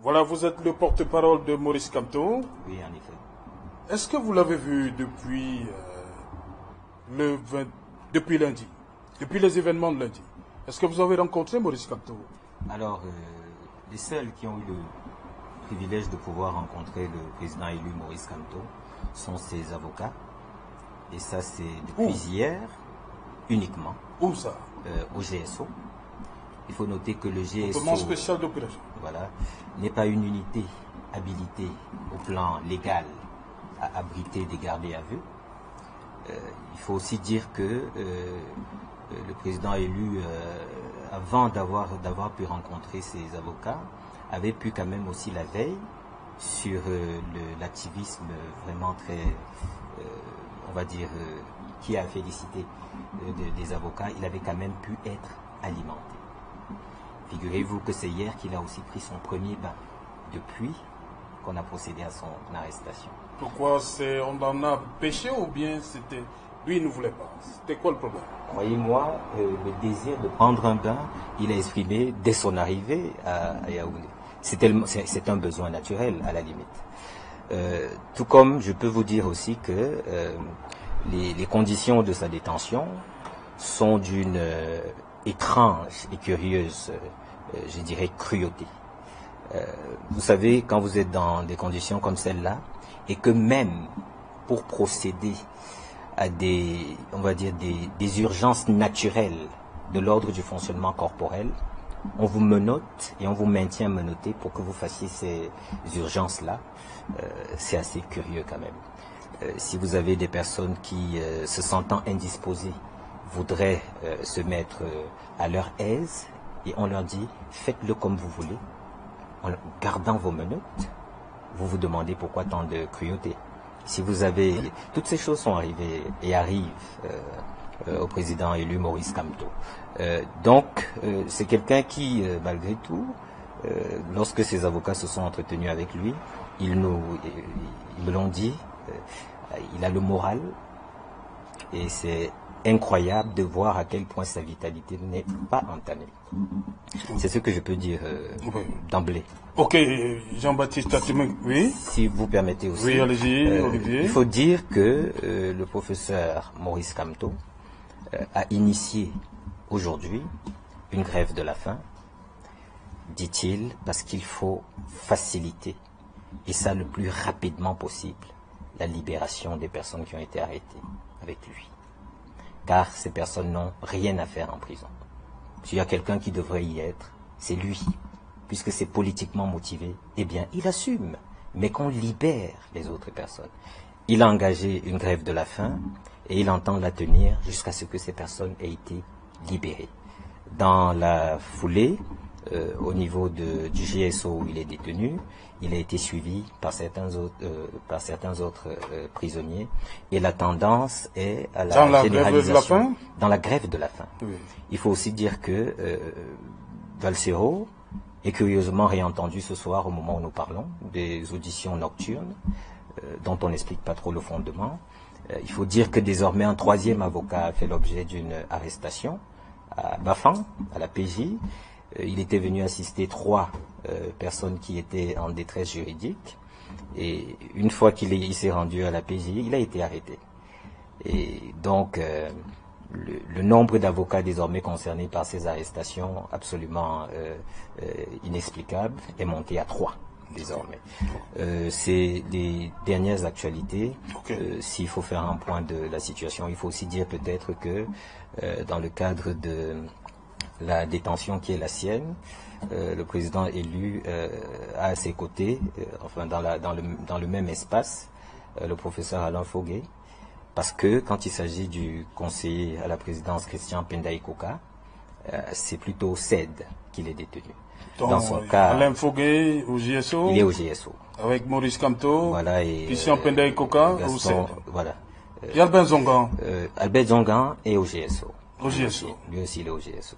Voilà, vous êtes le porte-parole de Maurice Kamto. Oui, en effet. Est-ce que vous l'avez vu depuis depuis lundi, depuis les événements de lundi? Est-ce que vous avez rencontré Maurice Kamto? Alors, les seuls qui ont eu le privilège de pouvoir rencontrer le président élu Maurice Kamto sont ses avocats. Et ça, c'est depuis hier uniquement. Où ça? Au GSO. Il faut noter que le GSO, Commandement spécial d'opération, voilà, n'est pas une unité habilitée au plan légal à abriter des gardés à vue. Il faut aussi dire que le président élu, avant d'avoir pu rencontrer ses avocats, avait pu quand même aussi la veille sur l'activisme vraiment très, on va dire, qui a félicité des avocats. Il avait quand même pu être alimenté. Figurez-vous que c'est hier qu'il a aussi pris son premier bain depuis qu'on a procédé à son arrestation. Pourquoi on en a péché ou bien c'était lui il ne voulait pas? C'était quoi le problème? Croyez-moi, le désir de prendre un bain, il a exprimé dès son arrivée à Yaoundé. C'est un besoin naturel à la limite. Tout comme je peux vous dire aussi que les conditions de sa détention sont d'une étrange et curieuse, je dirais, cruauté. Vous savez, quand vous êtes dans des conditions comme celle-là, et que même pour procéder à on va dire, des urgences naturelles de l'ordre du fonctionnement corporel, on vous menotte et on vous maintient menotté pour que vous fassiez ces urgences-là. C'est assez curieux quand même. Si vous avez des personnes qui, se sentant indisposées, voudraient se mettre à leur aise, et on leur dit faites-le comme vous voulez, en gardant vos menottes, vous vous demandez pourquoi tant de cruauté. Si vous avez... Toutes ces choses sont arrivées et arrivent au président élu Maurice Kamto. Donc, c'est quelqu'un qui, malgré tout, lorsque ses avocats se sont entretenus avec lui, ils me l'ont dit, il a le moral, et c'est incroyable de voir à quel point sa vitalité n'est pas entamée. C'est ce que je peux dire d'emblée. Ok, Jean-Baptiste Atimé, oui. Si vous permettez aussi. Oui, allez-y, Olivier. Il faut dire que le professeur Maurice Kamto a initié aujourd'hui une grève de la faim, dit-il, parce qu'il faut faciliter, et ça le plus rapidement possible, la libération des personnes qui ont été arrêtées avec lui. Car ces personnes n'ont rien à faire en prison. S'il y a quelqu'un qui devrait y être, c'est lui. Puisque c'est politiquement motivé, eh bien, il assume, mais qu'on libère les autres personnes. Il a engagé une grève de la faim et il entend la tenir jusqu'à ce que ces personnes aient été libérées. Dans la foulée, au niveau du GSO où il est détenu, il a été suivi par certains autres prisonniers, et la tendance est à la généralisation. Dans la grève de la faim. Oui. Il faut aussi dire que Valsero est curieusement réentendu ce soir au moment où nous parlons, des auditions nocturnes, dont on n'explique pas trop le fondement. Il faut dire que désormais un troisième avocat a fait l'objet d'une arrestation à Bafang, à la PJ. Il était venu assister 3 personnes qui étaient en détresse juridique, et une fois qu'il s'est rendu à la PJ, il a été arrêté. Et donc le nombre d'avocats désormais concernés par ces arrestations absolument inexplicables est monté à 3 désormais. C'est les dernières actualités. S'il faut faire un point de la situation, il faut aussi dire peut-être que dans le cadre de la détention qui est la sienne, le président élu a à ses côtés, enfin dans le même espace, le professeur Alain Fogué, parce que quand il s'agit du conseiller à la présidence Christian Pendaïkoka, c'est plutôt au CED qu'il est détenu. Donc, dans son cas, Alain Fogué au GSO. Il est au GSO. Avec Maurice Kamto, voilà, et Christian Pendaïkoka au CED. Voilà. Et Albert Zongan. Albert Zongan est au GSO. Au GSO. Lui aussi, il est au GSO.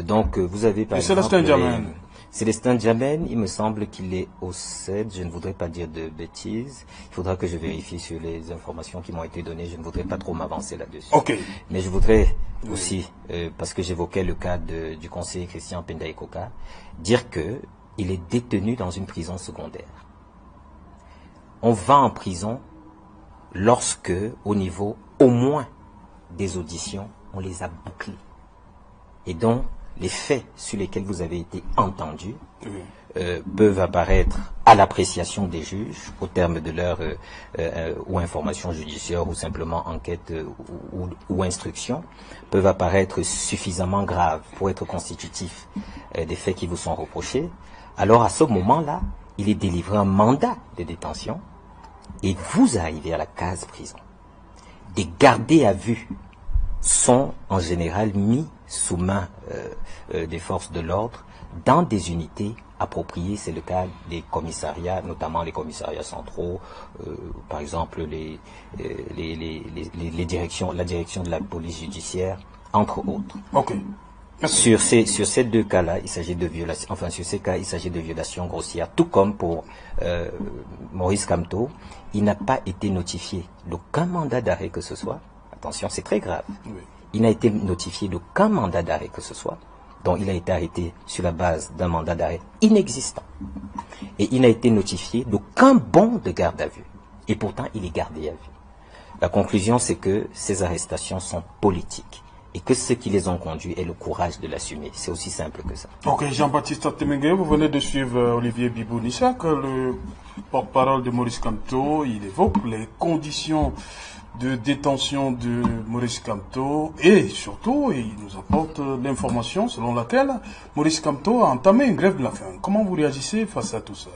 Donc, vous avez par exemple... Célestin Djamène. Célestin Djamène, il me semble qu'il est au CED. Je ne voudrais pas dire de bêtises. Il faudra que je vérifie sur les informations qui m'ont été données. Je ne voudrais pas trop m'avancer là-dessus. Mais je voudrais aussi, parce que j'évoquais le cas du conseiller Christian Pendaïkoka, dire que il est détenu dans une prison secondaire. On va en prison lorsque, au niveau au moins des auditions, on les a bouclées. Et donc, les faits sur lesquels vous avez été entendu peuvent apparaître à l'appréciation des juges au terme de leur ou information judiciaire ou simplement enquête ou instruction, peuvent apparaître suffisamment graves pour être constitutifs des faits qui vous sont reprochés. Alors à ce moment-là, il est délivré un mandat de détention et vous arrivez à la case prison. Des gardés à vue sont en général mis sous main des forces de l'ordre dans des unités appropriées. C'est le cas des commissariats, notamment les commissariats centraux, par exemple les directions, la direction de la police judiciaire, entre autres. Ok. Sur ces deux cas-là, il s'agit de violation. Enfin, sur ces cas, il s'agit de violation grossière. Tout comme pour Maurice Kamto, il n'a pas été notifié d'aucun mandat d'arrêt que ce soit. Attention, c'est très grave. Oui. Il n'a été notifié d'aucun mandat d'arrêt que ce soit. Donc, il a été arrêté sur la base d'un mandat d'arrêt inexistant. Et il n'a été notifié d'aucun bon de garde à vue. Et pourtant, il est gardé à vue. La conclusion, c'est que ces arrestations sont politiques. Et que ceux qui les ont conduits aient le courage de l'assumer. C'est aussi simple que ça. Ok, Jean-Baptiste Temengue, vous venez de suivre Olivier Bibou-Nissak, le porte-parole de Maurice Kamto. Il évoque les conditions de détention de Maurice Kamto et surtout, il nous apporte l'information selon laquelle Maurice Kamto a entamé une grève de la faim. Comment vous réagissez face à tout ça?